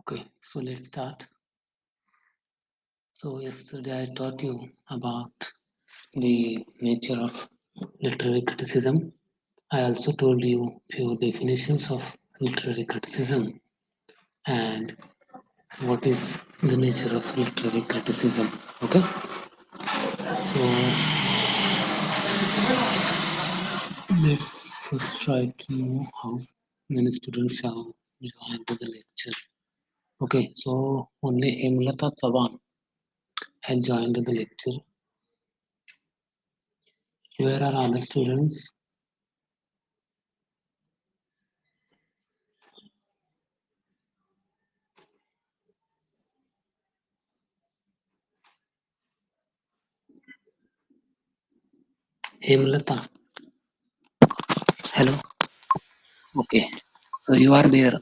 Okay, so let's start. So yesterday I taught you about the nature of literary criticism. I also told you few definitions of literary criticism and what is the nature of literary criticism. Okay, so let's first try to know how many students have joined the lecture. Okay, so only Hemlata Saban has joined the lecture. Where are other students? Hemlata. Hello. Okay. So you are there.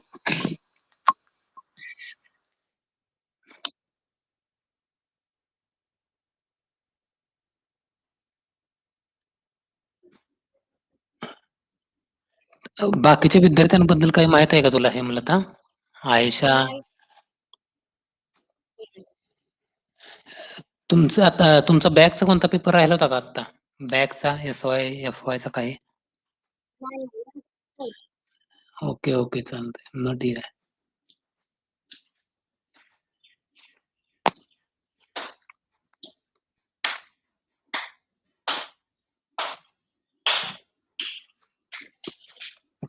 बाकीच्या विद्यार्थ्यांबद्दल काही माहित आहे का तुला हेमलता? आयशा तुमचं आता तुमचा बॅकचा कोणता पेपर राहिला होता का आता? बॅकचा SY, FY चा काही? ओके, ओके चालतंय. मग ठीक आहे.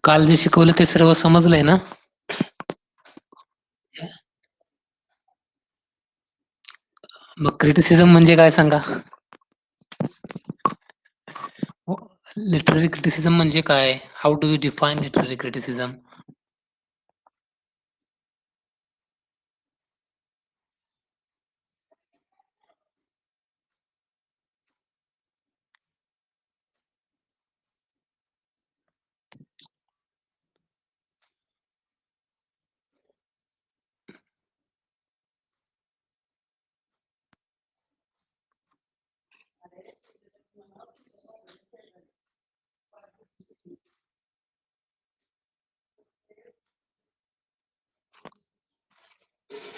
काल जे शिकवलं ते सर्व समजलंय ना? मग क्रिटिसिझम म्हणजे काय सांगा? लिटररी क्रिटिसिझम म्हणजे काय? How do you define literary criticism?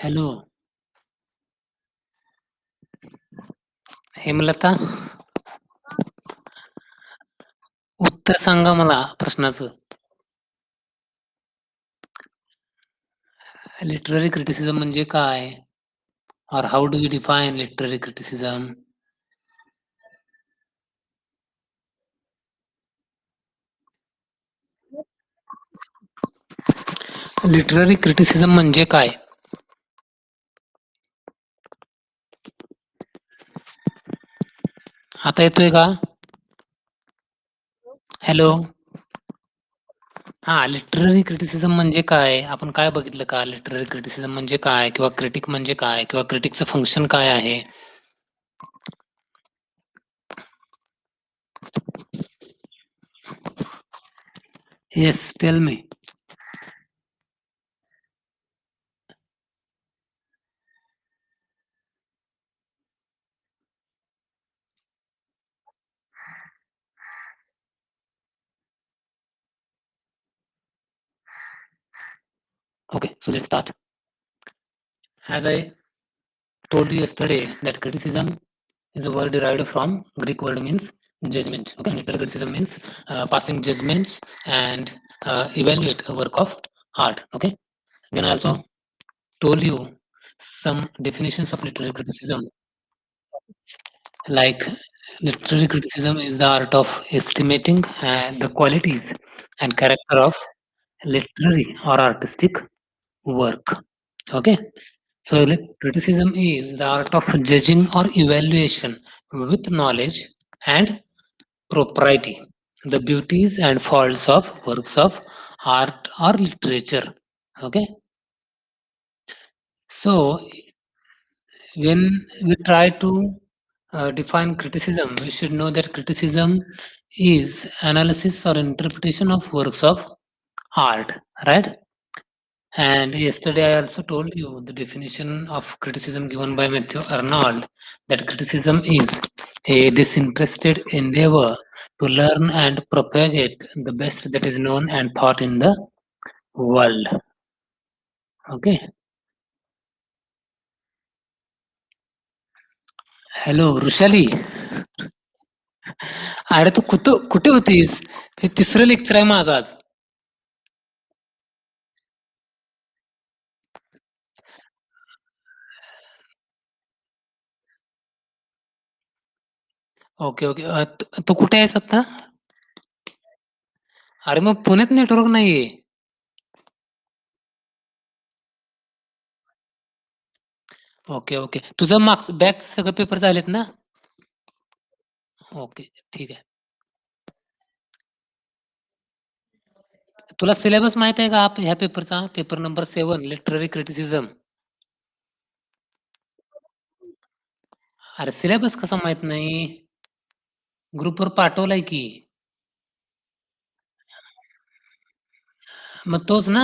Hello Hemlata, उत्तर सांगा मला प्रश्नाचं. लिटररी क्रिटिसिझम म्हणजे काय? और how do we define literary criticism? Literary criticism म्हणजे काय? आता येतोय का? हॅलो. हा, लिटररी क्रिटिसिझम म्हणजे काय? आपण काय बघितलं का? लिटररी क्रिटिसिझम म्हणजे काय? किंवा क्रिटिक म्हणजे काय? किंवा क्रिटिकचं फंक्शन काय आहे? Yes, tell me. Okay, so let's start. As I told you yesterday that criticism is a word derived from Greek word means judgment. Okay, literal criticism means passing judgments and evaluate a work of art. Okay, then I also told you some definitions of literary criticism. Like literary criticism is the art of estimating the qualities and character of literary or artistic work. Okay, so criticism is the art of judging or evaluation with knowledge and propriety the beauties and faults of works of art or literature. Okay, so when we try to define criticism, we should know that criticism is analysis or interpretation of works of art, right? And yesterday I also told you the definition of criticism given by Matthew Arnold, that criticism is a disinterested endeavor to learn and propagate the best that is known and thought in the world. Okay. Hello Vrishali, अरे तू कुठं कुठे होतीस? हे तिसरं lecture आहे माझं आज. Okay okay. तू कुठे आहेस आता? अरे मग पुण्यात नेटवर्क नाहीये. Okay okay. तुझं मार्क्स बॅक सगळे पेपर झालेत ना? ओके, ठीक आहे. तुला सिलेबस माहित आहे का ह्या पेपरचा? Paper number 7 literary criticism. अरे सिलेबस कसा माहित नाही? ग्रुपवर पाठवलाय की. मग तोच ना,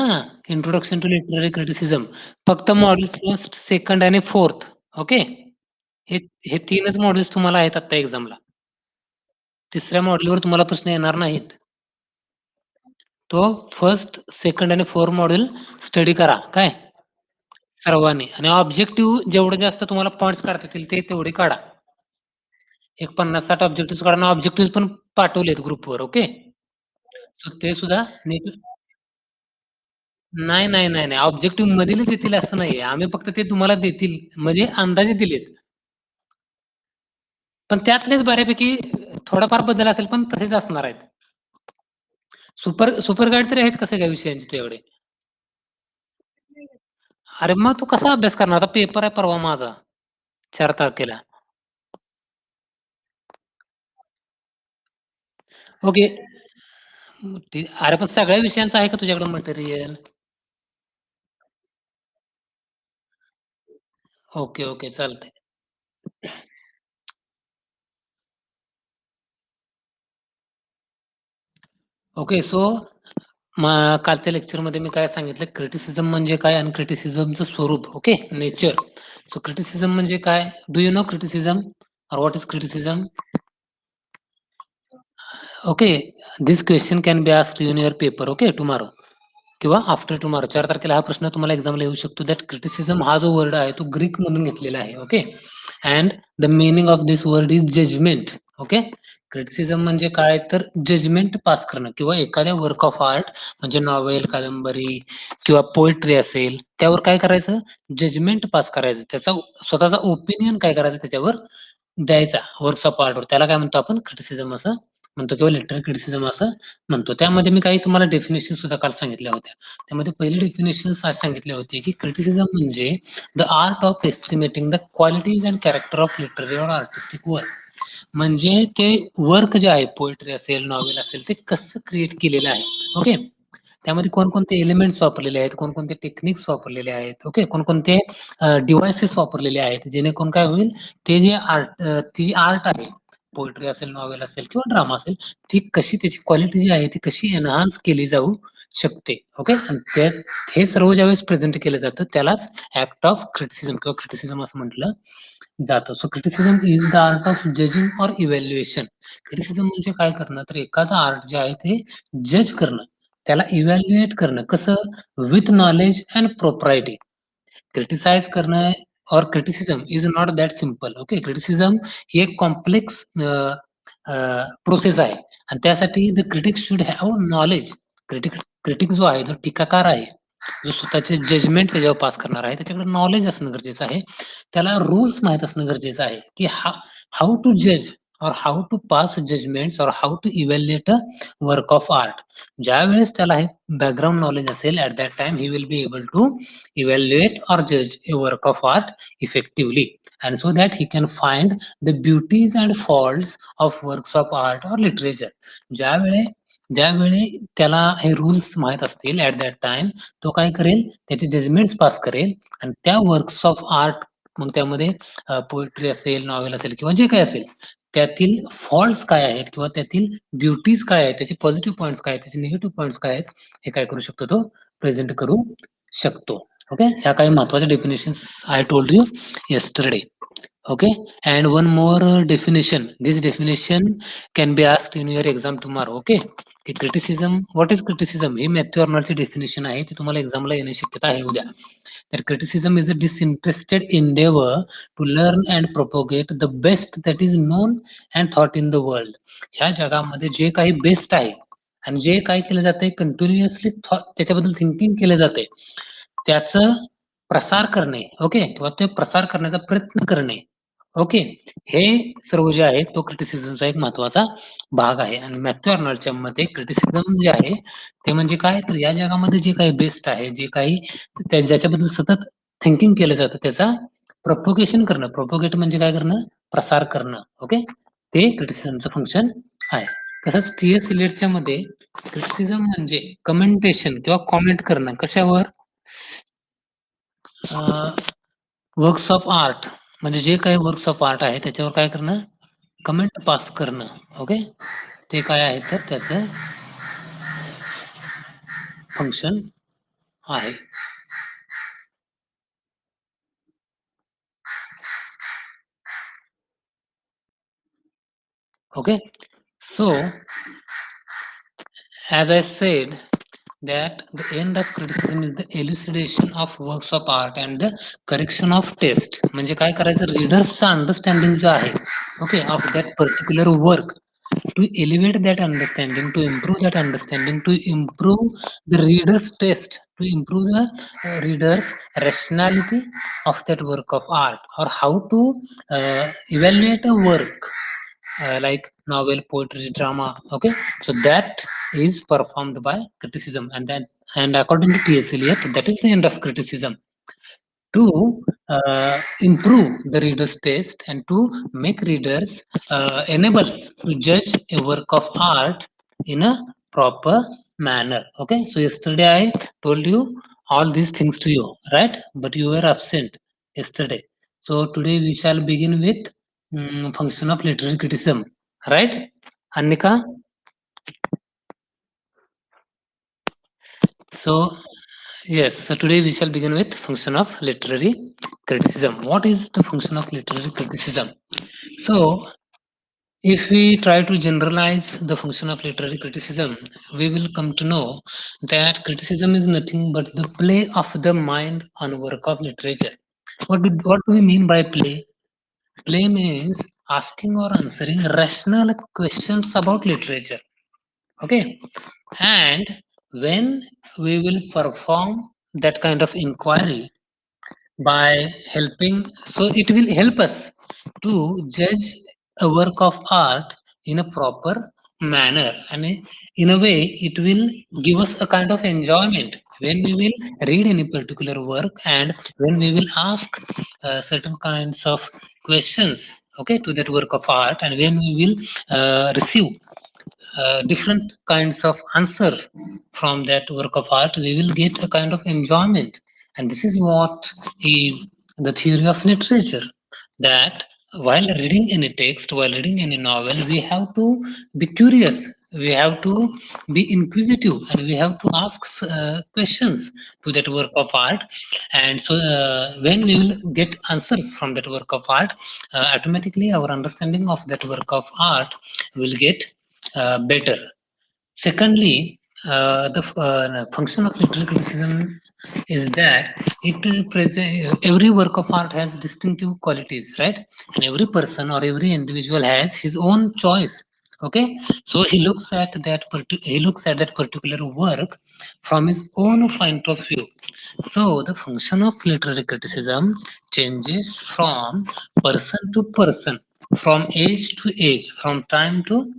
इंट्रोडक्शन टू लिटररी क्रिटिसिझम. फक्त मॉड्यूल फर्स्ट, सेकंड आणि फोर्थ. ओके. हे हे 3च मॉड्यूल्स तुम्हाला आहेत आता एक्झामला. तिसऱ्या मॉड्यूलवर तुम्हाला प्रश्न येणार नाहीत. तो फर्स्ट, सेकंड आणि फोर्थ मॉड्यूल स्टडी करा काय? सर्वांनी. आणि ऑब्जेक्टिव्ह जेवढे जास्त तुम्हाला पॉइंट्स काढता येतील ते तेवढे काढा. एक 50-60 ऑब्जेक्टिव्हज काढा आणि ऑब्जेक्टिव्हज पण पाठवलेत ग्रुपवर. ओके. सो ते सुद्धा नीट. नाही, नाही, नाही, नाही. ऑब्जेक्टिव्ह मधीलच येतील असं नाहीये. आम्ही फक्त ते तुम्हाला देतील म्हणजे अंदाजे दिलेत. पण त्यातलेच बऱ्यापैकी थोडाफार बदल असेल पण तसेच असणार आहेत. सुपर गाईड तरी आहेत का सगळ्या विषयांचे तुझ्याकडे? अरे मग तू कसा अभ्यास करणार? आता पेपर आहे परवा माझा 4 तारखेला. ओके. अरे पण सगळ्या विषयांचं आहे का तुझ्याकडे मटेरियल? Okay, okay. चालतंय. ओके. सो कालच्या लेक्चरमध्ये मी काय सांगितलं, क्रिटिसिझम म्हणजे काय आणि क्रिटिसिझमचं स्वरूप. ओके. नेचर. सो क्रिटिसिझम म्हणजे काय? Do you know criticism? or what is criticism? Okay, this question can be asked in your paper, okay, tomorrow किंवा आफ्टर टुमॉरो 4 तारखेला हा प्रश्न तुम्हाला एक्झामला येऊ शकतो. दॅट क्रिटिसिझम हा जो वर्ड आहे तो ग्रीक मधून घेतलेला आहे. Okay, and the meaning of this word is judgement. Okay, criticism म्हणजे काय तर जजमेंट पास करणं किंवा एखाद्या वर्क ऑफ आर्ट म्हणजे नॉवेल, कादंबरी किंवा पोएट्री असेल त्यावर काय करायचं, जजमेंट पास करायचं, त्याचा स्वतःचा ओपिनियन काय करायचं त्याच्यावर द्यायचा वर्क्स ऑफ आर्टवर. त्याला काय म्हणतो आपण, क्रिटिसिझम असं म्हणतो किंवा लिटररी क्रिटिसिझम असं म्हणतो. त्यामध्ये मी काही तुम्हाला डेफिनेशन सुद्धा काल सांगितल्या होत्या. त्यामध्ये पहिली डेफिनेशन अशी सांगितले होते की क्रिटिसिझम म्हणजे the art of estimating the qualities and character of literary or artistic work. म्हणजे ते वर्क जे आहे, पोएट्री असेल, नॉवेल असेल, ते कसं क्रिएट केलेलं आहे. ओके, त्यामध्ये कोणकोणते एलिमेंट्स वापरलेले आहेत, कोणकोणते टेक्निक्स वापरलेले आहेत, ओके, कोणकोणते डिव्हाइसेस वापरलेले आहेत, जेणेकरून काय होईल, ते जे आर्ट, ती जी आर्ट आहे, पोएट्री असेल, नॉवेल असेल किंवा ड्रामा असेल, ती कशी, त्याची क्वालिटी जी आहे ती कशी एन्हान्स केली जाऊ शकते. ओके, आणि हे सर्व ज्यावेळेस प्रेझेंट केलं जातं त्यालाच ऍक्ट ऑफ क्रिटिसिझम किंवा क्रिटिसिझम असं म्हटलं जातं. So criticism is the art of judging or evaluation. Criticism म्हणजे काय करणं, तर एखादा आर्ट जे आहे ते जज करणं, त्याला इव्हॅल्युएट करणं, कसं, with knowledge and propriety. Criticize करणं और criticism is not that simple. Okay, criticism ही एक कॉम्प्लेक्स प्रोसेस आहे आणि त्यासाठी the critic should have knowledge. Critic जो आहे, जो टीकाकार आहे, जो स्वतःचे जजमेंट त्याच्यावर पास करणार आहे, त्याच्याकडे नॉलेज असणं गरजेचं आहे. त्याला रूल्स माहित असणं गरजेचं आहे की हाऊ टू जज और हाऊ टू पास जजमेंट्स और how to evaluate a work of art. ज्यावेळेस त्याला हे बॅकग्राऊंड नॉलेज असेल, at that time he will be able to evaluate or judge a work of art effectively, and so that he can find the beauties and faults of works of art or literature. ज्यावेळे ज्यावेळी त्याला हे rules माहित असतील, at that time तो काय करेल, त्याचे judgements पास करेल आणि त्या वर्क्स ऑफ आर्ट, मग त्यामध्ये पोएट्री असेल, नॉवेल असेल किंवा जे काही असेल, त्यातील फॉल्ट्स काय आहेत किंवा त्यातील ब्युटीज काय आहेत, त्याचे पॉझिटिव्ह पॉईंट्स काय आहेत, त्याचे निगेटिव्ह पॉईंट्स काय आहेत, हे काय करू शकतो, तो प्रेझेंट करू शकतो. ओके, ह्या काही महत्वाच्या definitions I told you yesterday. Okay, and one more definition. This definition can be asked in your exam tomorrow. Okay, की criticism, what is criticism, ही मॅथ्यू अर्नॉलची डेफिनेशन आहे, ती तुम्हाला एक्झामला येण्याची शक्यता आहे उद्या. तर criticism is a disinterested endeavor to learn and propagate the best that is known and thought in the world. ह्या जगामध्ये जे काही बेस्ट आहे आणि जे काय केलं जातंय, कंटिन्युअसली त्याच्याबद्दल थिंकिंग केलं जाते, त्याचं प्रसार करणे. ओके, किंवा ते प्रसार करण्याचा प्रयत्न करणे. ओके, हे सर्व जे आहे तो क्रिटिसिझमचा एक महत्वाचा भाग आहे. आणि मॅथ्यू अर्नॉल्डच्या मते क्रिटिसिझम जे आहे ते म्हणजे काय, तर या जगामध्ये जे काही बेस्ट आहे, जे काही ज्याच्याबद्दल सतत थिंकिंग केलं जातं, त्याचा प्रोपोगेशन करणं. प्रोपोगेट म्हणजे काय करणं, प्रसार करणं. ओके, ते क्रिटिसिझमचं फंक्शन आहे. तसंच टी.एस. इलियटच्या मध्ये क्रिटिसिझम म्हणजे कमेंटेशन किंवा कॉमेंट करणं कशावर, वर्क्स ऑफ आर्ट, म्हणजे जे काही वर्क्स ऑफ आर्ट आहे त्याच्यावर काय करणं, कमेंट पास करणं. ओके, ते काय आहे तर त्याचं फंक्शन आहे. Okay, so as I said that the end of criticism is the elucidation of works of art and the correction of taste. म्हणजे काय करायचं, रीडर्सचा अंडरस्टँडिंग जो आहे, okay, of that particular work, to elevate that understanding, to improve that understanding, to improve the reader's taste, to improve the reader's rationality of that work of art, or how to evaluate a work, like novel, poetry, drama. Okay, so that is performed by criticism, and according to T.S. Eliot, that is the end of criticism, to improve the reader's taste and to make readers enable to judge a work of art in a proper manner. Okay, so yesterday I told you all these things to you, right? But you were absent yesterday. So today we shall begin with function of literary criticism, right, Annika? So Yes, so today we shall begin with function of literary criticism. What is the function of literary criticism? So, if we try to generalize the function of literary criticism, we will come to know that criticism is nothing but the play of the mind on work of literature. What do we mean by play? Play means asking or answering rational questions about literature. Okay, and when we will perform that kind of inquiry by helping, so it will help us to judge a work of art in a proper manner, and in a way it will give us a kind of enjoyment when we will read any particular work, and when we will ask certain kinds of questions, okay, to that work of art, and when we will receive different kinds of answers from that work of art, we will get a kind of enjoyment. And this is what is the theory of literature, that while reading any text, while reading any novel, we have to be curious, we have to be inquisitive, and we have to ask questions to that work of art. And so, when we will get answers from that work of art, automatically our understanding of that work of art will get better. Secondly, the function of literary criticism is that every work of art has distinctive qualities, right? And every person or every individual has his own choice. Okay, so he looks at that particular work from his own point of view. So the function of literary criticism changes from person to person, from age to age, from time to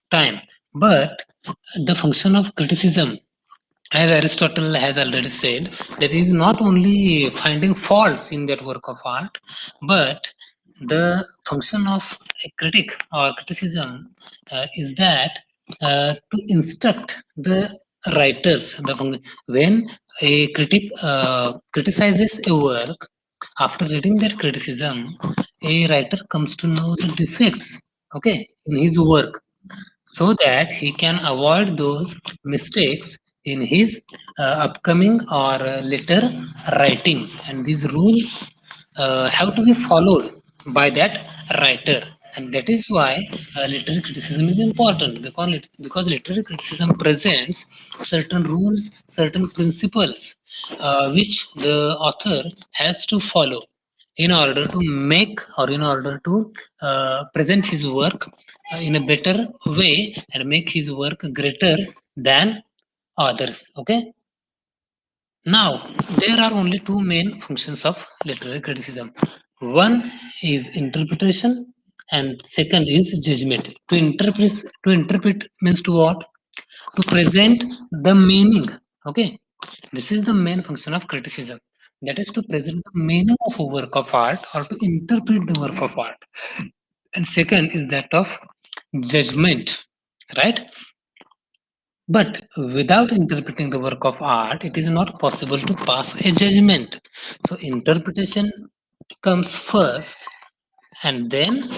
time. But the function of criticism, as Aristotle has already said, that is not only finding faults in that work of art, but the function of a critic or criticism is that to instruct the writers. When a critic criticizes a work, after reading that criticism, a writer comes to know the defects, okay, in his work, so that he can avoid those mistakes in his upcoming or later writings. And these rules have to be followed by that writer. And that is why literary criticism is important, because literary criticism presents certain rules, certain principles which the author has to follow in order to make, or in order to present his work in a better way and make his work greater than others. Okay. Now, there are only two main functions of literary criticism. One is interpretation, and second is judgment. To interpret means to what? To present the meaning. Okay, this is the main function of criticism. That is to present the meaning of a work of art, or to interpret the work of art. And second is that of judgment, right? But without interpreting the work of art, it is not possible to pass a judgment. So interpretation comes first, and then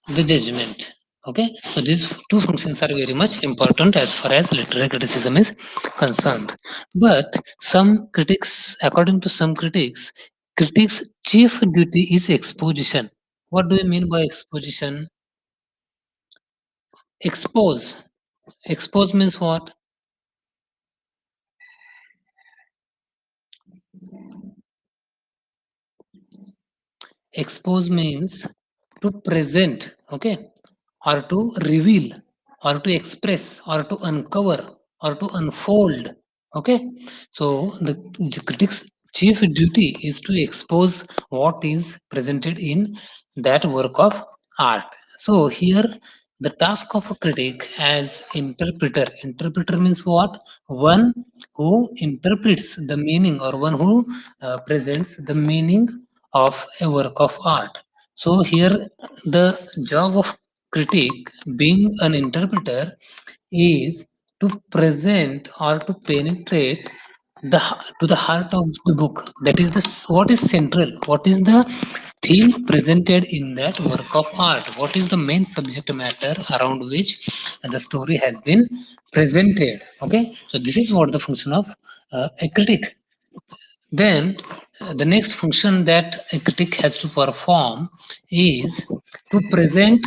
the judgment. Okay, so these two functions are very much important as far as literary criticism is concerned. But some critics, according to some critics, critics' chief duty is exposition. What do you mean by exposition? Expose. Expose means what? Expose means to present, okay, or to reveal, or to express, or to uncover, or to unfold, okay. So the critic's chief duty is to expose what is presented in that work of art. So here the task of a critic as interpreter means what? One who interprets the meaning, or one who presents the meaning of a work of art. So here the job of critic, being an interpreter, is to present or to penetrate to the heart of the book. That is what is central. What is the theme presented in that work of art? What is the main subject matter around which the story has been presented? Okay, so this is what the function of a critic. Then the next function that a critic has to perform is to present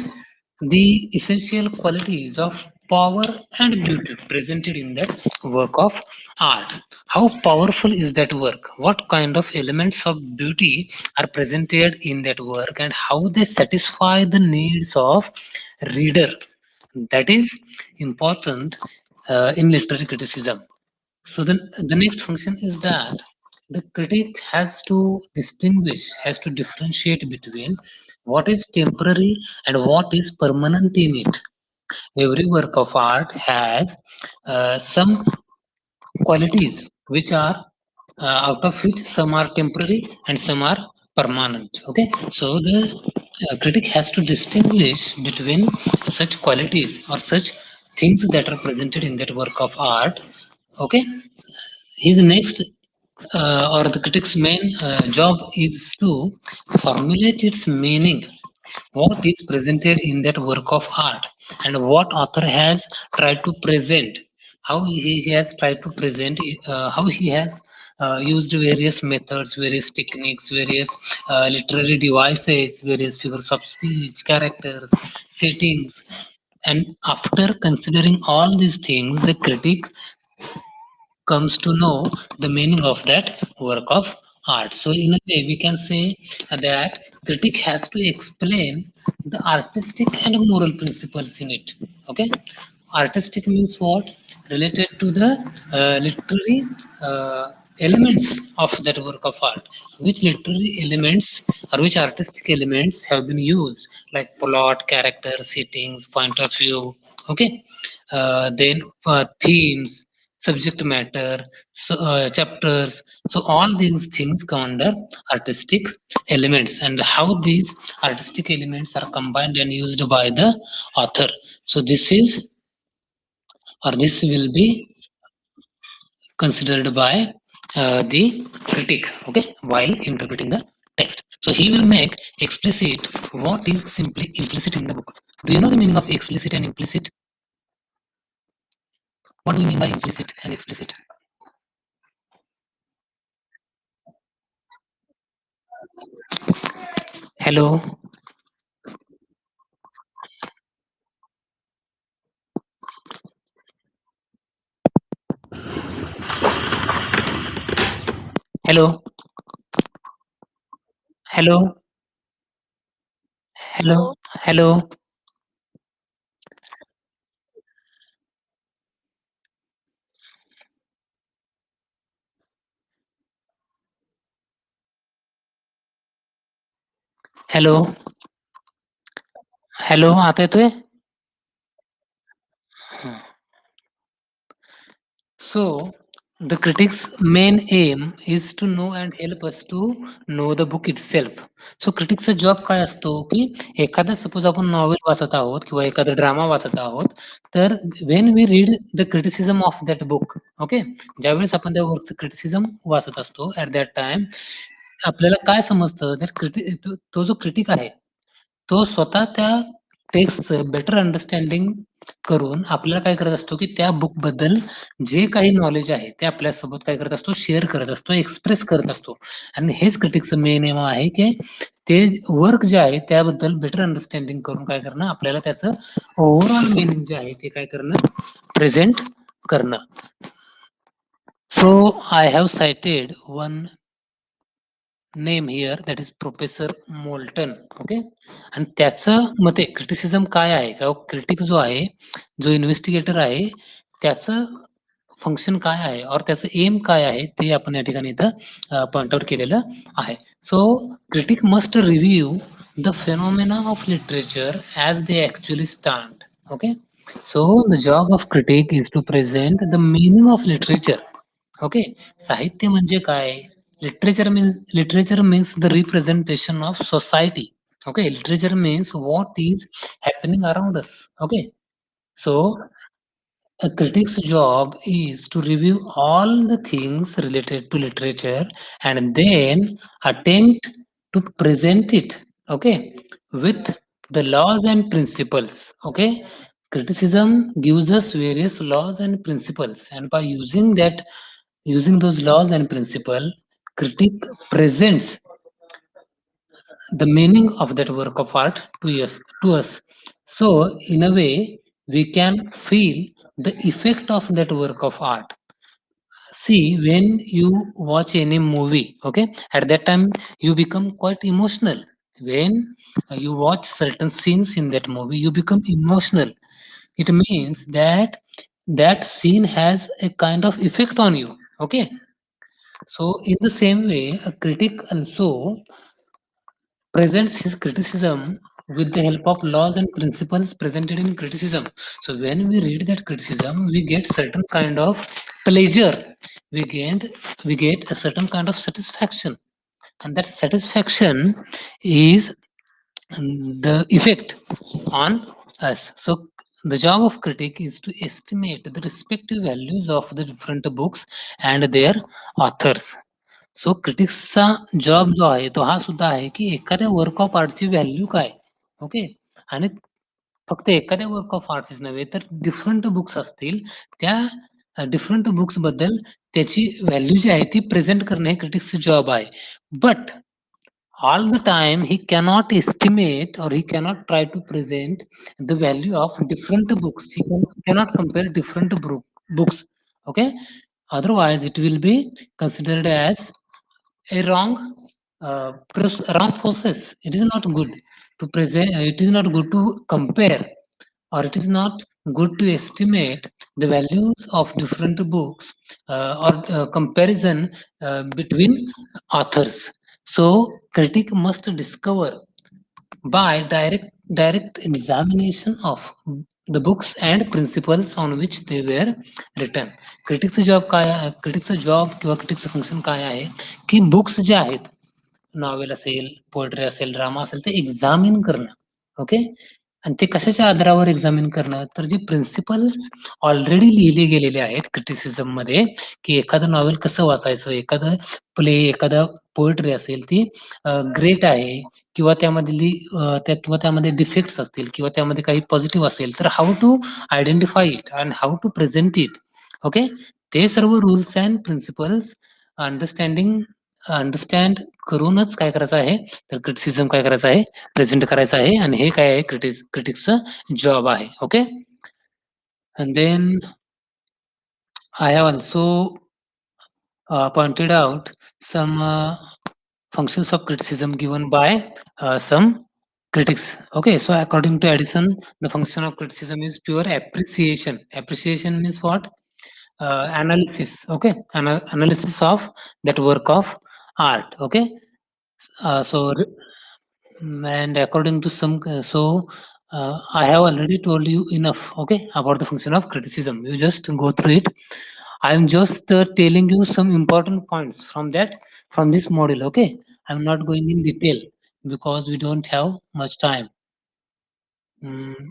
the essential qualities of power and beauty presented in that work of art. How powerful is that work? What kind of elements of beauty are presented in that work and how they satisfy the needs of reader? That is important in literary criticism. So then the next function is that the critic has to distinguish, has to differentiate between what is temporary and what is permanent in it. Every work of art has some qualities which are out of which some are temporary and some are permanent. Okay, so the critic has to distinguish between such qualities or such things that are presented in that work of art. Okay, his next or the critic's main job is to formulate its meaning, what is presented in that work of art and what author has tried to present, how he has tried to present, how he has used various methods, various techniques, various literary devices, various figures of speech, characters, settings. And after considering all these things, the critic comes to know the meaning of that work of art. So in a way, we can say that critic has to explain the artistic and moral principles in it. Okay, artistic means what? Related to the literary elements of that work of art. Which literary elements or which artistic elements have been used, like plot, character, settings, point of view. Okay, then themes, subject matter, so, chapters. So all these things come under artistic elements, and how these artistic elements are combined and used by the author. So this is, or this will be considered by the critic. Okay, while interpreting the text. So he will make explicit what is simply implicit in the book. Do you know the meaning of explicit and implicit? What do you mean by implicit and explicit? Hello, hello, hello, hello, hello, hello, hello. आता येतोय? So, the critic's main aim is to know and help us to know the book itself. So, criticचा job काय असतो, की एखादा suppose आपण novel वाचत आहोत किंवा एखादा ड्रामा वाचत आहोत, तर when we read the criticism of that book, okay. ज्यावेळेस आपण त्या वर्कचं क्रिटिसिझम वाचत असतो, ॲट दॅट टाईम आपल्याला काय समजतं, तर तो जो क्रिटिक आहे, तो स्वतः त्या टेक्स्टचं बेटर अंडरस्टँडिंग करून आपल्याला काय करत असतो, की त्या बुकबद्दल जे काही नॉलेज आहे, ते आपल्यासोबत काय करत असतो, शेअर करत असतो, एक्सप्रेस करत असतो. आणि हेच क्रिटिक्सचं मेन एम आहे, की ते वर्क जे आहे त्याबद्दल बेटर अंडरस्टँडिंग करून काय करणं, आपल्याला त्याचं ओव्हरऑल मीनिंग जे आहे ते काय करणं, प्रेझेंट करणं. So I have cited one name here that is professor Moulton. Okay, आणि त्याचं मते क्रिटिसिझम काय आहे किंवा क्रिटिक जो आहे, जो इन्व्हेस्टिगेटर आहे, त्याचं फंक्शन काय आहे और त्याचं एम काय आहे ते आपण या ठिकाणी इथं पॉइंट आउट केलेलं आहे. So critic must review the phenomena of literature as they actually stand. Okay, so the job of critic is to present the meaning of literature. Okay, साहित्य म्हणजे काय? Literature means the representation of society. Okay, literature means what is happening around us. Okay, so a critic's job is to review all the things related to literature and then attempt to present it, okay, with the laws and principles. Okay, criticism gives us various laws and principles, and by using that Using those laws and principle, critic presents the meaning of that work of art to us. So, in a way, we can feel the effect of that work of art. See, when you watch any movie, okay, at that time you become quite emotional. When you watch certain scenes in that movie, you become emotional. It means that that scene has a kind of effect on you. Okay, so in the same way, a critic also presents his criticism with the help of laws and principles presented in criticism. So when we read that criticism, we get certain kind of pleasure. We get we get a certain kind of satisfaction, and that satisfaction is the effect on us. So the job of critic is to estimate the respective values of the different books and their authors. So क्रिटिक्सचा job जो आहे तो हा सुद्धा आहे की एखाद्या work of आर्टची व्हॅल्यू काय ओके आणि फक्त एखाद्या वर्क ऑफ आर्टच नव्हे तर डिफरंट बुक्स असतील त्या डिफरंट बुक्स बद्दल त्याची व्हॅल्यू जी आहे ती प्रेझेंट करणे हे क्रिटिक्सचं जॉब आहे but all the time he cannot estimate or he cannot try to present the value of different books. He cannot compare different books. Okay, otherwise it will be considered as a wrong process. It is not good to present. It is not good to compare, or it is not good to estimate the values of different books or comparison between authors. So critic must discover by direct examination of the books and principles on which they were written. क्रिटिकचं job किंवा क्रिटिकचं function काय आहे की books जे आहेत novel असेल poetry असेल drama असेल ते एक्झामिन करणं ओके आणि ते कशाच्या आधारावर एक्झामिन करणं तर जे प्रिन्सिपल्स ऑलरेडी लिहिले गेलेले आहेत क्रिटिसिझम मध्ये की एखादं नॉवेल कसं वाचायचं एखादं प्ले एखादा पोएट्री असेल ती ग्रेट आहे किंवा किंवा त्यामध्ये डिफेक्ट्स असतील किंवा त्यामध्ये काही पॉझिटिव्ह असेल तर how to identify it and how to present it okay ते सर्व rules and principles understanding understand करूनच काय करायचं आहे तर क्रिटिसिझम काय करायचं आहे प्रेझेंट करायचं आहे आणि हे काय आहे क्रिटिक्सचं जॉब आहे okay and then I have also pointed out some functions of criticism given by some critics. Okay, so according to Addison, the function of criticism is pure appreciation. Appreciation means what? Analysis. Okay, analysis of that work of art. Okay, so and according to some, I have already told you enough. Okay, about the function of criticism. You just go through it. I am just telling you some important points from this model. Okay, I'm not going in detail because we don't have much time. Mm,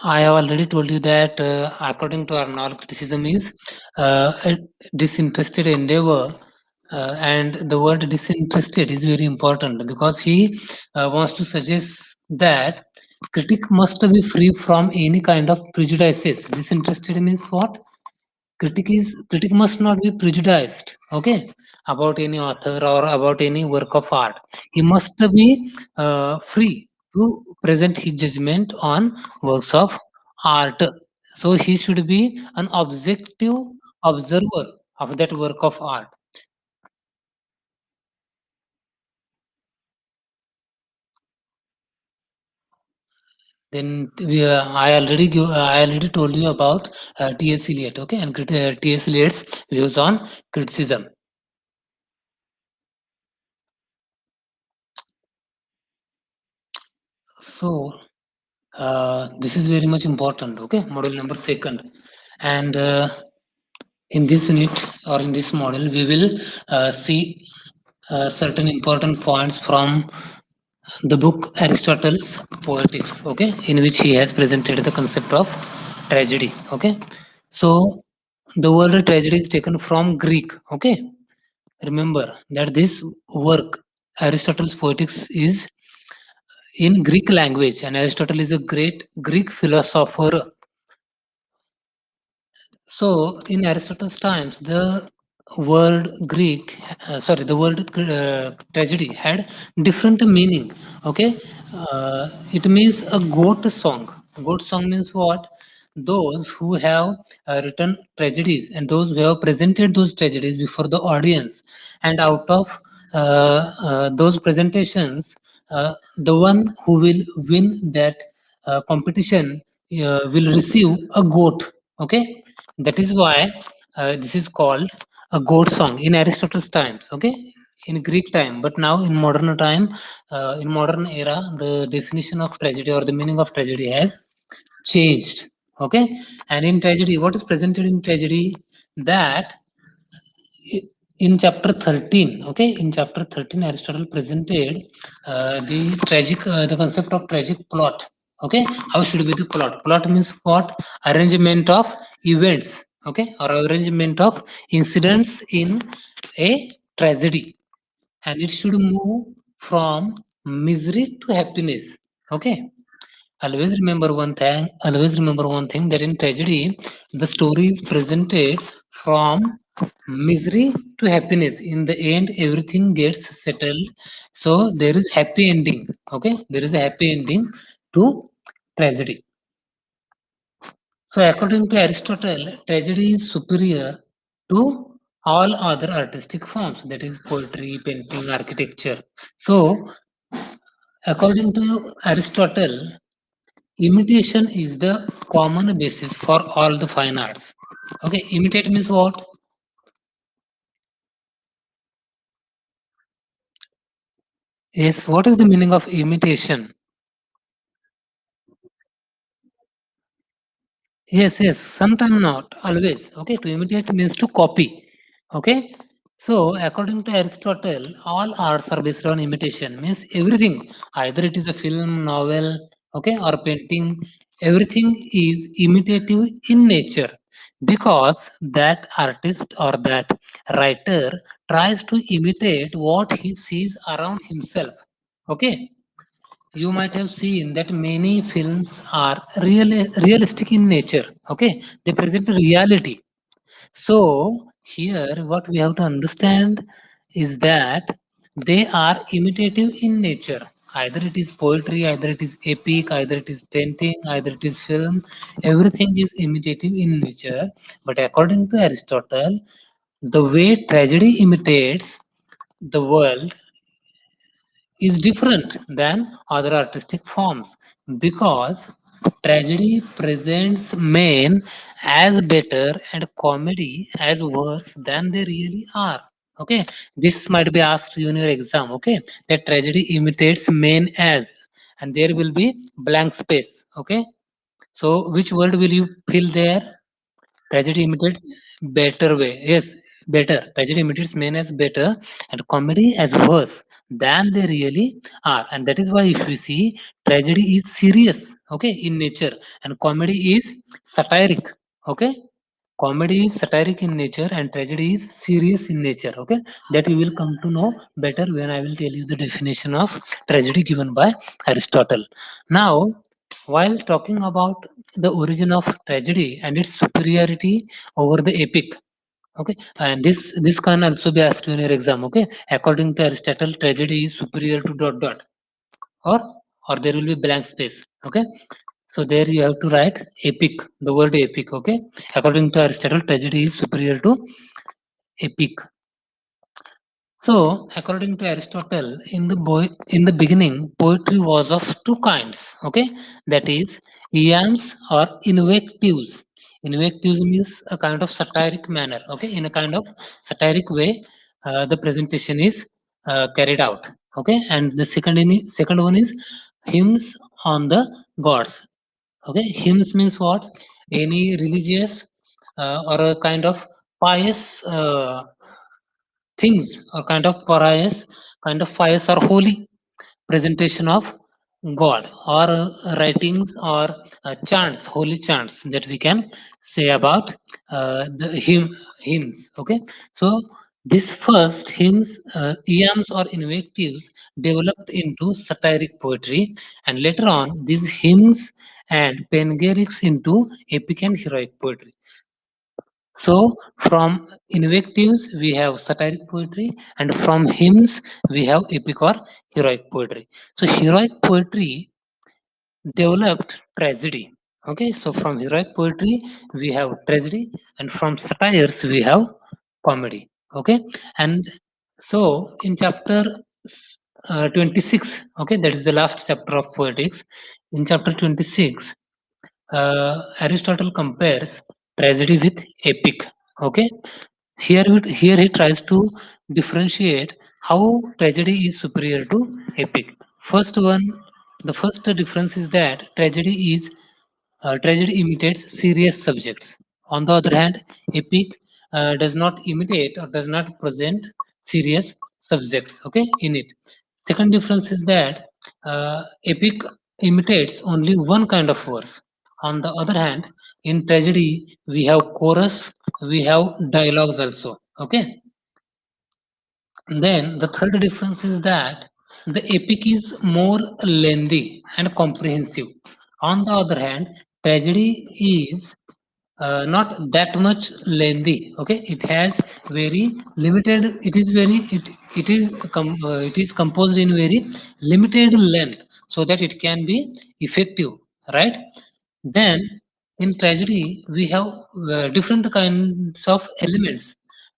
I have already told you that according to Arnold, criticism is a disinterested endeavor, and the word disinterested is very important because he wants to suggest that critic must be free from any kind of prejudices. Disinterested means what? Critic must not be prejudiced, okay, about any author or about any work of art. He must be free to present his judgment on works of art. So he should be an objective observer of that work of art. Then I already told you about T.S. Eliot, okay, and T.S. Eliot's views on criticism. So this is very much important, okay, model number second. And in this unit or in this model, we will see certain important points from the book Aristotle's Poetics, okay, in which he has presented the concept of tragedy, okay. So the word tragedy is taken from Greek, okay. Remember that this work, Aristotle's Poetics, is in Greek language, and Aristotle is a great Greek philosopher. So, in Aristotle's times, the word the word tragedy had different meaning. Okay, it means a goat song. Goat song means what? Those who have written tragedies and those who have presented those tragedies before the audience, and out of those presentations, the one who will win that competition will receive a goat. Okay, that is why this is called a goat song in Aristotle's times. Okay, in Greek time, but now in modern time, in modern era, the definition of tragedy or the meaning of tragedy has changed. Okay, and in tragedy, what is presented in tragedy, that i- in chapter 13, okay, in chapter 13 Aristotle presented the concept of tragic plot. Okay, how should be the plot means what? Arrangement of events, okay, or arrangement of incidents in a tragedy, and it should move from misery to happiness. Okay, always remember one thing, that in tragedy the story is presented from misery to happiness. In the end everything gets settled, so there is happy ending. Okay, there is a happy ending to tragedy. So according to Aristotle, tragedy is superior to all other artistic forms, that is poetry, painting, architecture. So according to Aristotle, imitation is the common basis for all the fine arts. Okay, imitate means what? Yes, what is the meaning of imitation? Yes, yes, sometimes not, always. Okay, to imitate means to copy. Okay, so according to Aristotle, all arts are based on imitation, means everything, either it is a film, novel, okay, or painting, everything is imitative in nature, because that artist or that writer tries to imitate what he sees around himself. Okay, you might have seen that many films are realistic in nature. Okay, they present reality. So here, what we have to understand is that they are imitative in nature. Either it is poetry, either it is epic, either it is painting, either it is film. Everything is imitative in nature. But according to Aristotle, the way tragedy imitates the world is different than other artistic forms, because tragedy presents men as better and comedy as worse than they really are. Okay, this might be asked you in your exam. Okay, that tragedy imitates men as, and there will be blank space. Okay, so which word will you fill there? Tragedy imitates better way. Yes, better. Tragedy imitates men as better and comedy as worse than they really are. And that is why if we see, tragedy is serious, okay, in nature, and comedy is satiric. Okay. Comedy is satiric in nature and tragedy is serious in nature. Okay. That you will come to know better when I will tell you the definition of tragedy given by Aristotle. Now, while talking about the origin of tragedy and its superiority over the epic, okay, and this can also be asked in your exam. Okay, according to Aristotle, tragedy is superior to dot dot, or or there will be blank space. Okay, so there you have to write epic, the word epic. Okay, according to Aristotle, tragedy is superior to epic. So, according to Aristotle, in the beginning, poetry was of two kinds. Okay, that is iambs or invectives. Invectives means a kind of satiric manner. Okay, in a kind of satiric way, the presentation is carried out. Okay, and the second one is hymns on the gods. Okay, hymns means what? Any religious or a kind of pious. Things or kind of pious or holy presentation of God, or writings or chants, holy chants that we can say about the hymns. Okay, so this first hymns, iambs or invectives, developed into satiric poetry, and later on these hymns and panegyrics into epic and heroic poetry. So from invectives we have satiric poetry, and from hymns we have epic or heroic poetry. So heroic poetry developed tragedy. Okay, so from heroic poetry we have tragedy, and from satires we have comedy. Okay, and so in chapter 26, okay, that is the last chapter of poetics. In chapter 26, Aristotle compares tragedy with epic. Okay, here he tries to differentiate how tragedy is superior to epic. First one, the first difference is that tragedy imitates serious subjects. On the other hand, epic does not imitate or does not present serious subjects. Okay, in it. Second difference is that epic imitates only one kind of verse. On the other hand, in tragedy we have chorus, we have dialogues also. Okay, then the third difference is that the epic is more lengthy and comprehensive. On the other hand, tragedy is not that much lengthy. Okay, it has very limited. It is composed in very limited length, so that it can be effective, right? Then in tragedy we have different kinds of elements,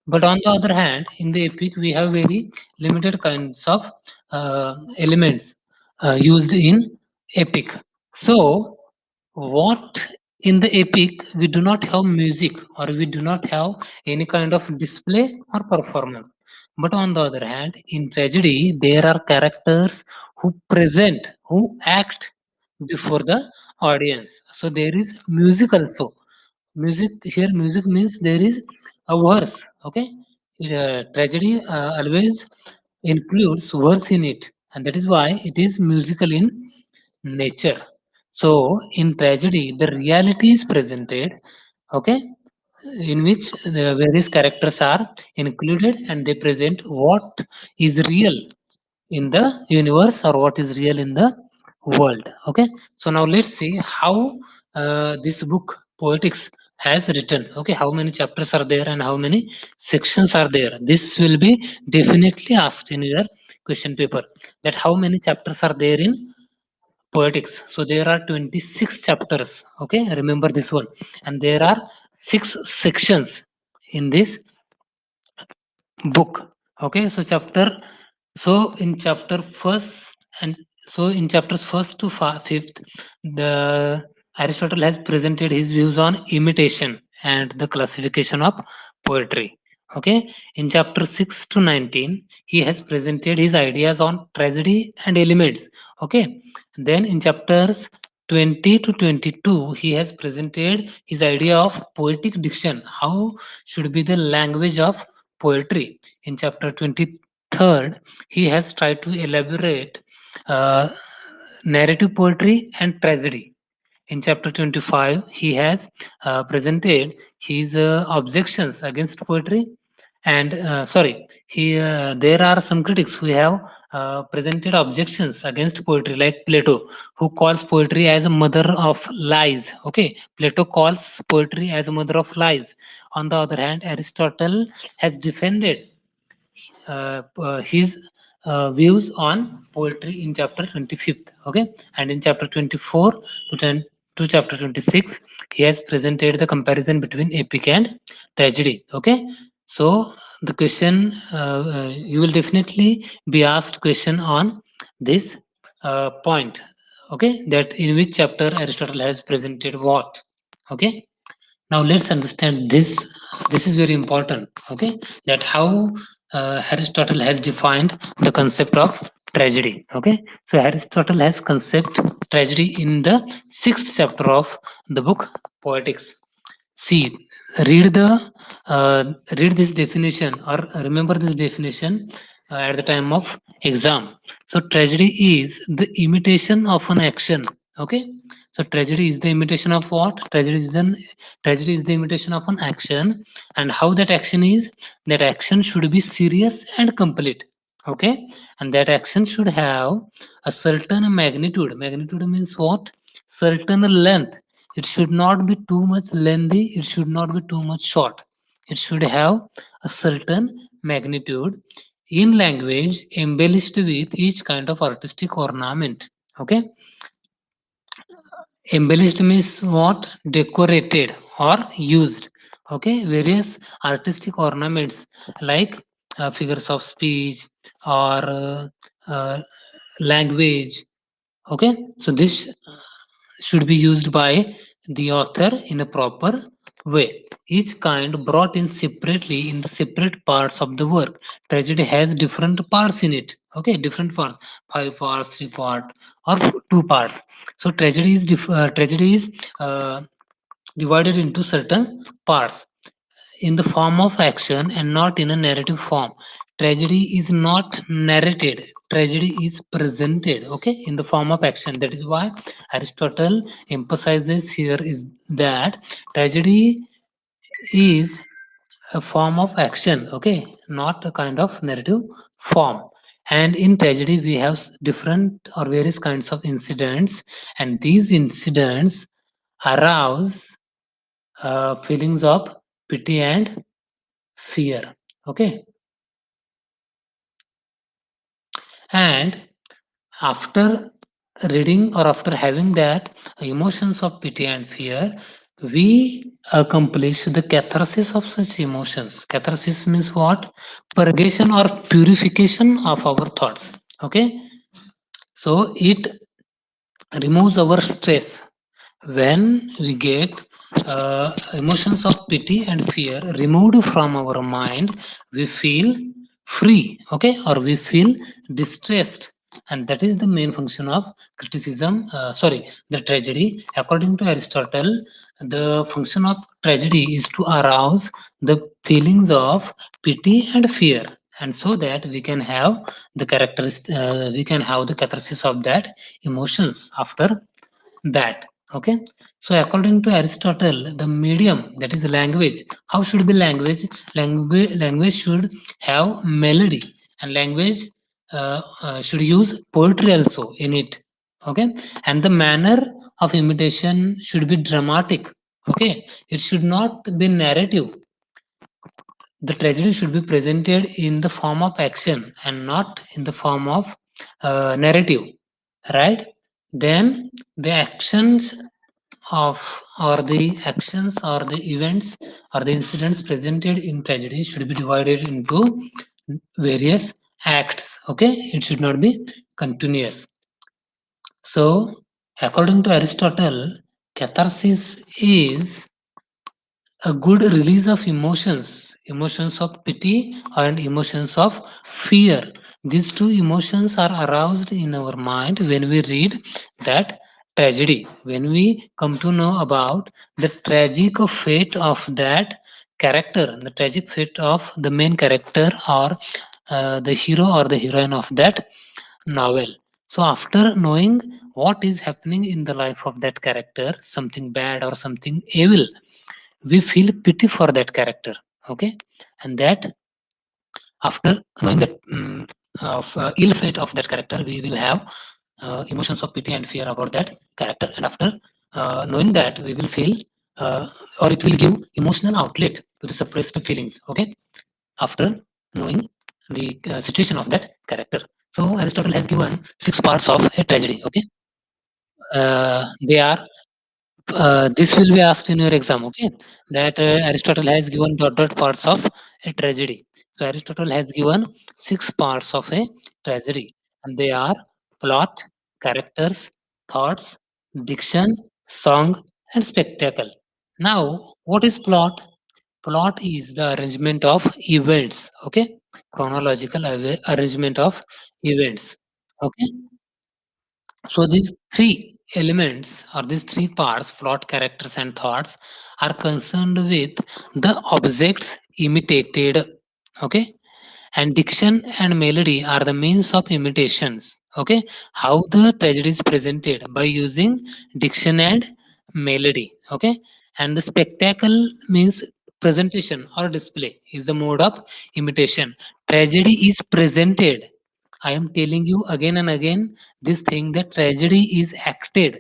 but on the other hand, in the epic we have very limited kinds of elements used in epic. So what in the epic we do not have music, or we do not have any kind of display or performance, but on the other hand in tragedy there are characters who act before the audience. So there is music also. Music means there is a verse. Okay, tragedy always includes verse in it, and that is why it is musical in nature. So in tragedy the reality is presented, okay, in which the various characters are included and they present what is real in the universe or what is real in the world. Okay, so now let's see how this book poetics has written. Okay, how many chapters are there and how many sections are there. This will be definitely asked in your question paper, that how many chapters are there in poetics. So there are 26 chapters. Okay, remember this one. And there are 6 sections in this book. Okay, so in chapter first and in chapters first to fifth, the Aristotle has presented his views on imitation and the classification of poetry. Okay, in chapter 6 to 19 he has presented his ideas on tragedy and elements. Okay, then in chapters 20 to 22 he has presented his idea of poetic diction, how should be the language of poetry. In chapter 23rd, he has tried to elaborate uh, narrative poetry and tragedy. In chapter 25, he has presented his objections against poetry. And there are some critics who have presented objections against poetry, like Plato, who calls poetry as a mother of lies. Okay, Plato calls poetry as a mother of lies. On the other hand, Aristotle has defended his views on poetry in chapter 25th. Okay, and in chapter 24 to 10 to chapter 26 he has presented the comparison between epic and tragedy. Okay, so the question you will definitely be asked question on this point. Okay, that in which chapter Aristotle has presented what. Okay, now let's understand this. This is very important. Okay, that how Aristotle has defined the concept of tragedy. Okay, so Aristotle has concept tragedy in the sixth chapter of the book Poetics. See, read the uh, read this definition or remember this definition at the time of exam. So tragedy is the imitation of an action. Okay, so tragedy is the imitation of what? Tragedy is the imitation of an action, and how that action is, that action should be serious and complete. Okay, and that action should have a certain magnitude. Magnitude means what? Certain length. It should not be too much lengthy, it should not be too much short. It should have a certain magnitude in language embellished with each kind of artistic ornament. Okay, embellished means what? Decorated or used. Okay, various artistic ornaments like figures of speech or uh, language. Okay, so this should be used by the author in a proper way. Each kind brought in separately in the separate parts of the work. Tragedy has different parts in it. Okay, different parts, five parts, three part, or two parts. So tragedy is divided into certain parts in the form of action and not in a narrative form. Tragedy is not narrated, tragedy is presented, okay, in the form of action. That is why Aristotle emphasizes here is that tragedy is a form of action, okay, not a kind of narrative form. And in tragedy we have different or various kinds of incidents, and these incidents arouse feelings of pity and fear, okay. And after reading or after having that emotions of pity and fear, we accomplish the catharsis of such emotions. Catharsis means what? Purgation or purification of our thoughts, okay. So it removes our stress. When we get emotions of pity and fear removed from our mind, we feel free, okay, or we feel distressed. And that is the main function of criticism, sorry, the tragedy. According to Aristotle, the function of tragedy is to arouse the feelings of pity and fear, and so that we can have we can have the catharsis of that emotions after that, okay. So according to Aristotle, the medium, that is language, how should be language? Language should have melody, and language should use poetry also in it, okay. And the manner of imitation should be dramatic, okay. It should not be narrative. The tragedy should be presented in the form of action and not in the form of narrative, right? Then the actions of or the events or the incidents presented in tragedy should be divided into various acts, okay. It should not be continuous. So according to Aristotle, catharsis is a good release of emotions, emotions of pity and emotions of fear. These two emotions are aroused in our mind when we read that tragedy, when we come to know about the tragic fate of that character, the tragic fate of the main character, or the hero or the heroine of that novel. So after knowing what is happening in the life of that character, something bad or something evil, we feel pity for that character, okay. And that after knowing that of ill fate of that character, we will have emotions of pity and fear about that character. And after knowing that, we will feel or it will give emotional outlet to the suppressed feelings, okay, after knowing the situation of that character. So Aristotle has given six parts of a tragedy, okay. They are this will be asked in your exam, okay? That Aristotle has given dot parts of a tragedy. So Aristotle has given six parts of a tragedy, and they are plot, characters, thoughts, diction, song, and spectacle. Now, what is plot? Plot is the arrangement of events, okay? Chronological arrangement of events, okay? So these three elements or these three parts, plot, characters, and thoughts, are concerned with the objects imitated. Okay, and diction and melody are the means of imitations. Okay, how the tragedy is presented by using diction and melody. Okay, and the spectacle means presentation or display is the mode of imitation. Tragedy is presented. I am telling you again and again this thing that tragedy is acted,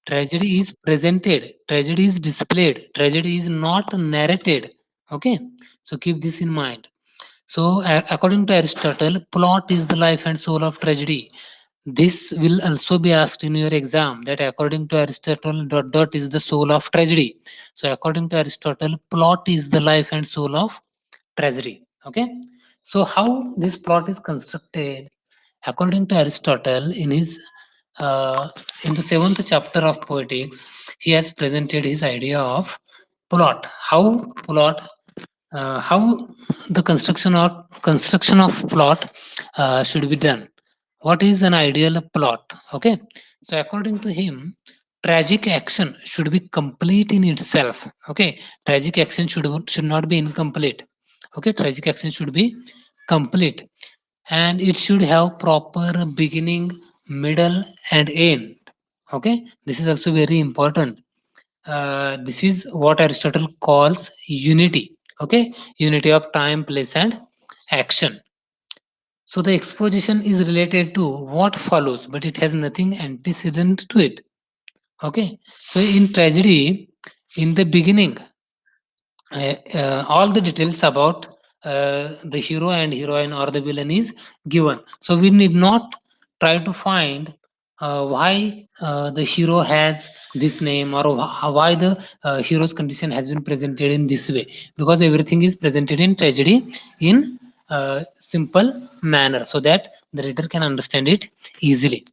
tragedy is presented, tragedy is displayed, tragedy is not narrated. Okay, so keep this in mind. So, according to Aristotle, plot is the life and soul of tragedy. This will also be asked in your exam, that according to Aristotle, dot dot is the soul of tragedy. So, according to Aristotle, plot is the life and soul of tragedy. Okay, so how this plot is constructed? According to Aristotle, uh, in the seventh chapter of Poetics, he has presented his idea of plot. How the construction of plot should be done. What is an ideal plot? Okay, so according to him, tragic action should be complete in itself. Okay, tragic action should not be incomplete. Okay, tragic action should be complete, and it should have proper beginning, middle, and end. Okay, this is also very important. This is what Aristotle calls unity. Okay, unity of time, place, and action. So the exposition is related to what follows, but it has nothing antecedent to it. Okay, so in tragedy, in the beginning, all the details about the hero and heroine or the villain is given. So we need not try to find why the hero has this name, or why the hero's condition has been presented in this way, because everything is presented in tragedy in simple manner, so that the reader can understand it easily.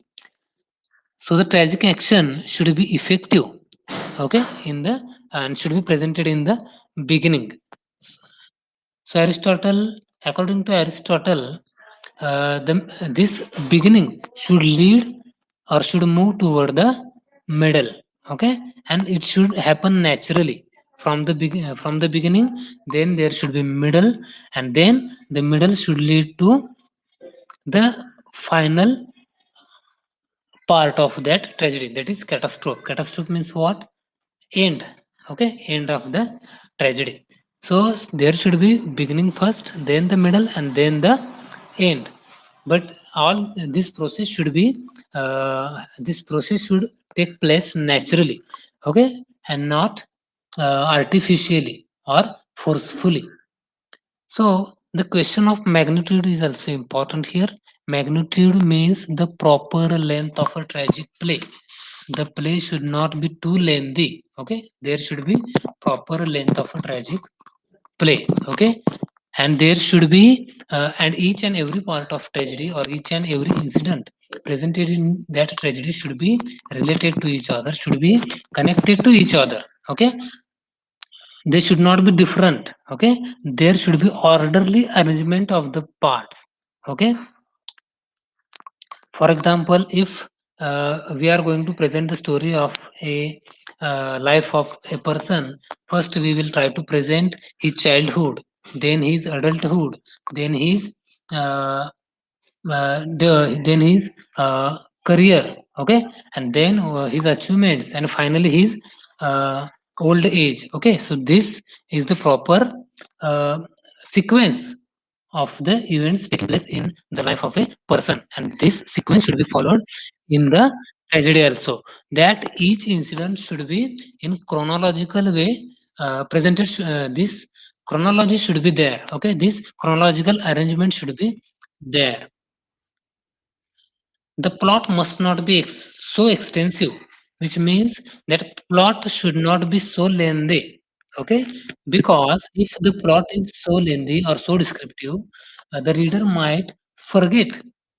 So the tragic action should be effective, okay, in the and should be presented in the beginning. So Aristotle, according to Aristotle, this beginning should lead or should move toward the middle, okay, and it should happen naturally from the beginning. Then there should be middle, and then the middle should lead to the final part of that tragedy. That is catastrophe. Catastrophe means what? End. Okay, end of the tragedy. So there should be beginning first, then the middle, and then the end. But all this process should be this process should take place naturally, okay, and not artificially or forcefully. So the question of magnitude is also important here. Magnitude means the proper length of a tragic play. The play should not be too lengthy. Okay, there should be proper length of a tragic play. Okay, and there should be and each and every part of tragedy, or each and every incident presented in that tragedy, should be related to each other, should be connected to each other. Okay, they should not be different. Okay, there should be orderly arrangement of the parts. Okay, for example, if we are going to present the story of a life of a person, first we will try to present his childhood, then his adulthood, then his uh, then his career, okay, and then his achievements, and finally his uh, old age. Okay, so this is the proper uh, sequence of the events take place in the life of a person, and this sequence should be followed in the tragedy also. That each incident should be in chronological way presented. This chronology should be there. Okay, this chronological arrangement should be there. The plot must not be so extensive, which means that plot should not be so lengthy. Okay, because if the plot is so lengthy or so descriptive, the reader might forget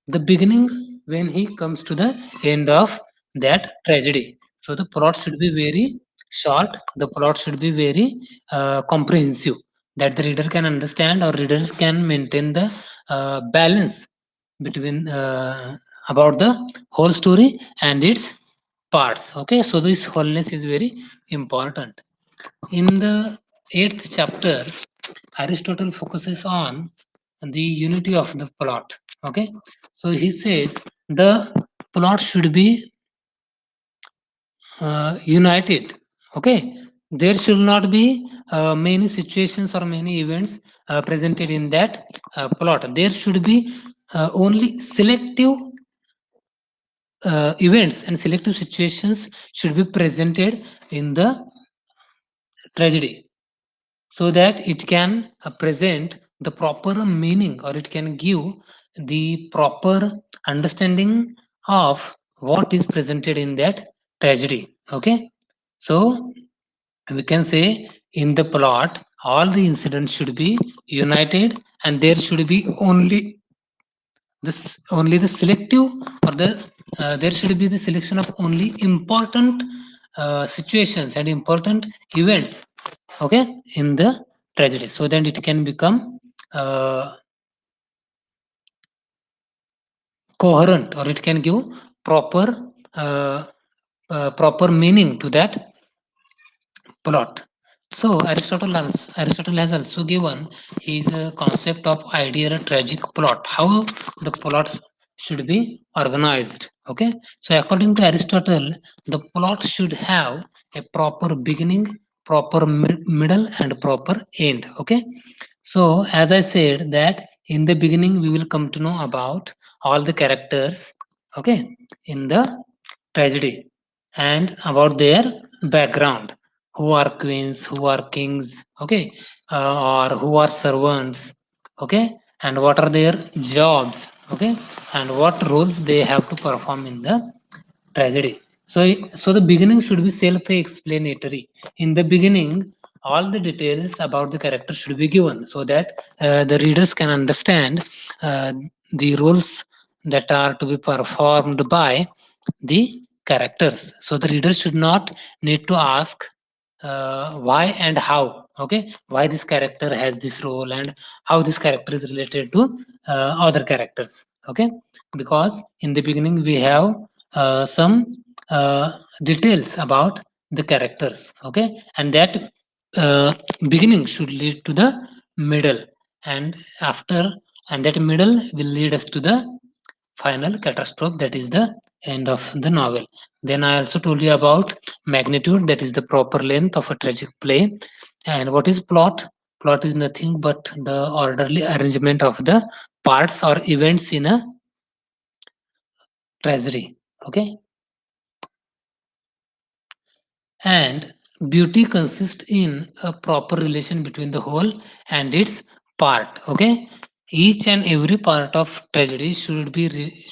the beginning when he comes to the end of that tragedy. So the plot should be very short. The plot should be very comprehensive, that the reader can understand, or reader can maintain the balance between about the whole story and its parts. Okay, so this wholeness is very important. In the eighth chapter, Aristotle focuses on the unity of the plot. Okay, so he says the plot should be united. Okay, there should not be many situations or many events presented in that plot. There should be only selective events and selective situations should be presented in the tragedy. so that it can present the proper meaning, or it can give the proper understanding of what is presented in that tragedy. Okay, so we can say in the plot all the incidents should be united, and there should be only the selective, or there should be the selection of only important situations and important events, okay, in the tragedy, so that it can become uh, coherent, or it can give proper uh, proper meaning to that plot. So Aristotle has also given his concept of ideal tragic plot, how the plot should be organized. Okay, so according to Aristotle, the plot should have a proper beginning, proper middle, and proper end. Okay, so as I said that in the beginning we will come to know about all the characters. Okay, in the tragedy, and about their background, who are queens, who are kings, okay, or who are servants, okay, and what are their jobs, okay, and what roles they have to perform in the tragedy. So the beginning should be self-explanatory. In the beginning, all the details about the character should be given, so that the readers can understand uh, the roles that are to be performed by the characters. So the reader should not need to ask why and how. Okay, why this character has this role, and how this character is related to other characters. Okay, because in the beginning we have some details about the characters. Okay, and that beginning should lead to the middle, and after, and that middle will lead us to the final catastrophe, that is the end of the novel. Then I also told you about magnitude, that is the proper length of a tragic play. And what is plot? Plot is nothing but the orderly arrangement of the parts or events in a tragedy. Okay, and beauty consists in a proper relation between the whole and its part. Okay, each and every part of tragedy should be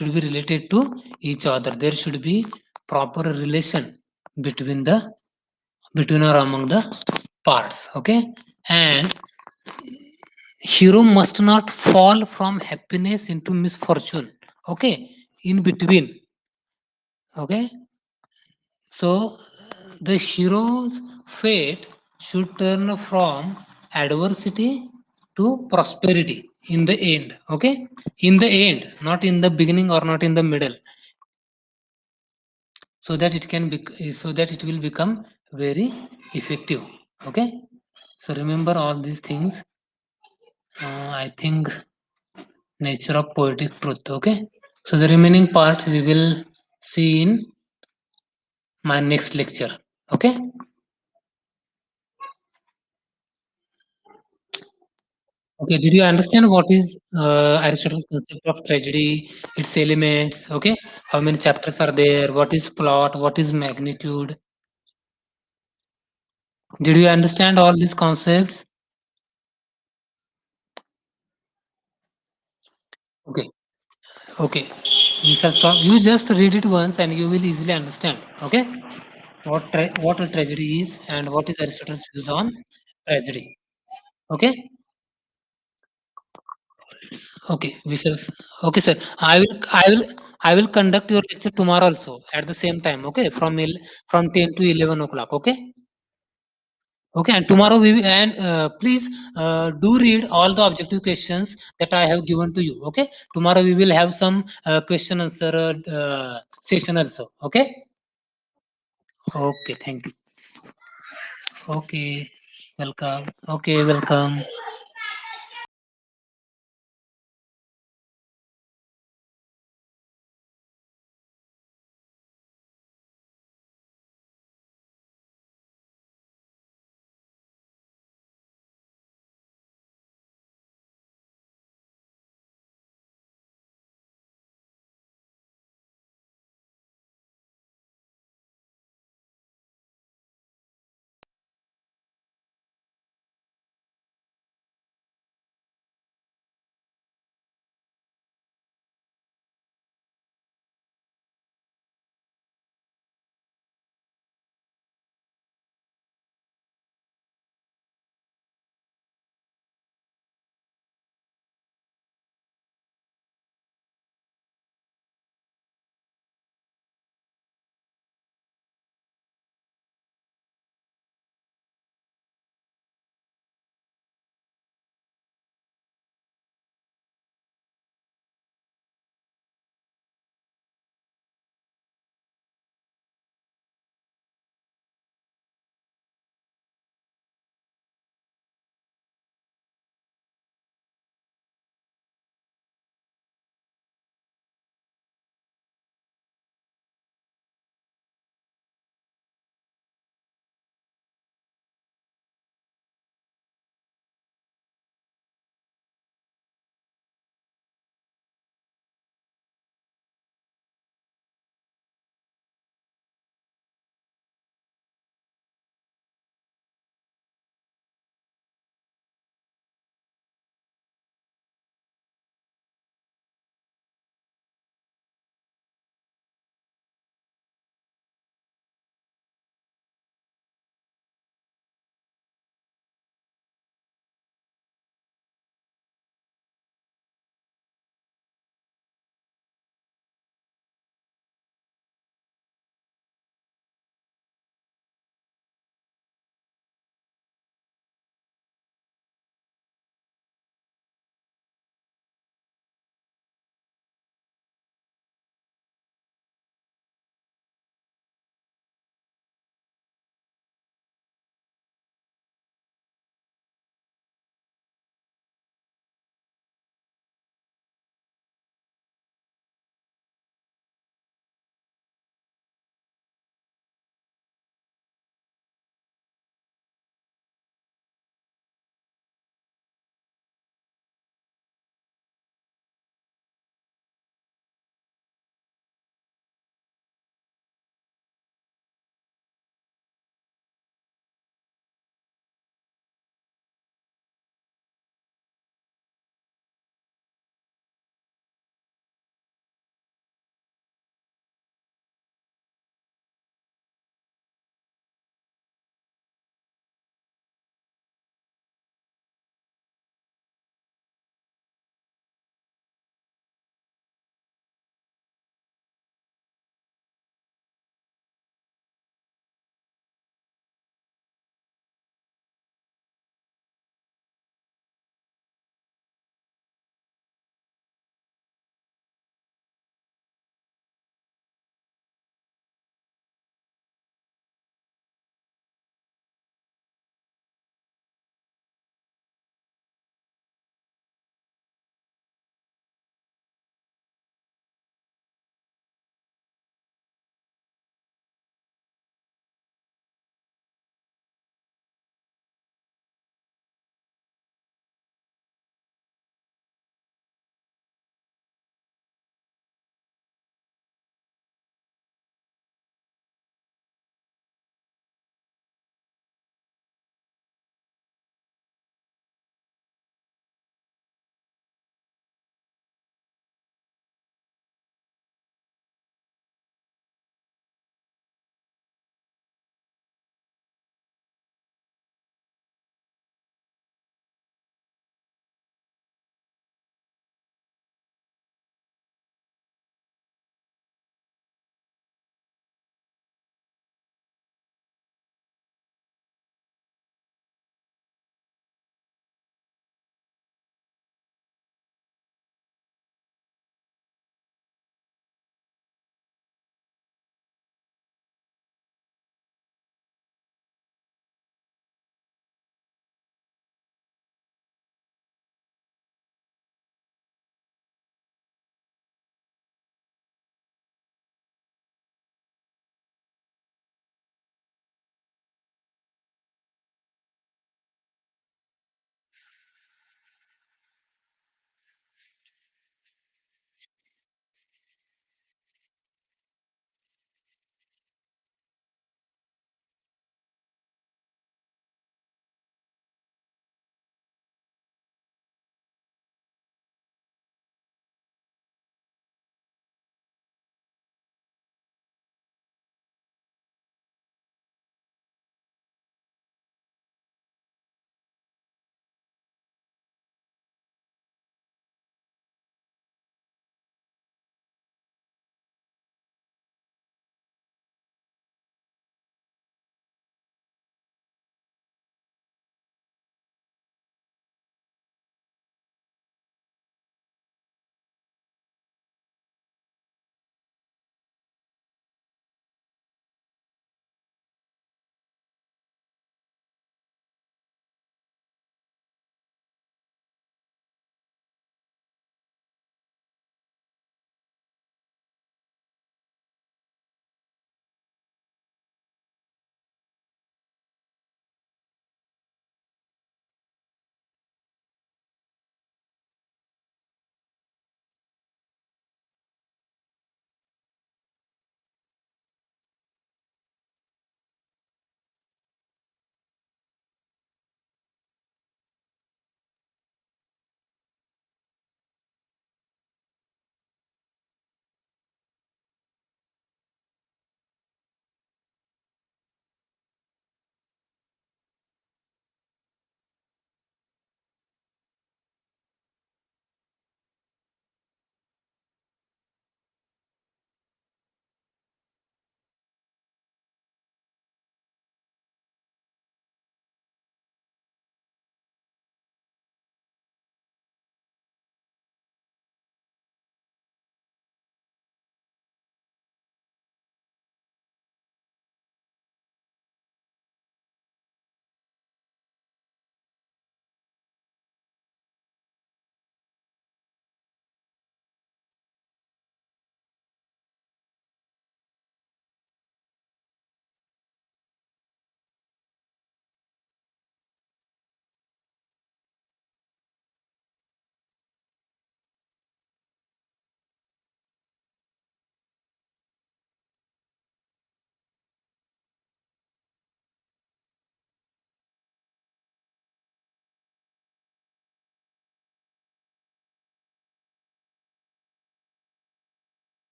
related to each other. There should be proper relation between the between or among the parts. Okay, and hero must not fall from happiness into misfortune. Okay, in between. Okay, so the hero's fate should turn from adversity to prosperity in the end. Okay, in the end, not in the beginning or not in the middle, so that it can be, so that it will become very effective. Okay, so remember all these things. I think nature of poetic truth. Okay, so the remaining part we will see in my next lecture. Okay. Okay, did you understand what is Aristotle's concept of tragedy, its elements? Okay, how many chapters are there? What is plot? What is magnitude? Did you understand all these concepts? Okay, okay. We shall stop. You just read it once, and you will easily understand. Okay, what a tragedy is, and what is Aristotle's views on tragedy. Okay, okay. We shall. Okay, sir. I will conduct your lecture tomorrow also at the same time. Okay, from 10 to 11 o'clock. Okay. Okay, and tomorrow and please do read all the objective questions that I have given to you. Okay, tomorrow we will have some question answer session also. Okay. Okay, thank you. Okay, welcome. Okay, welcome.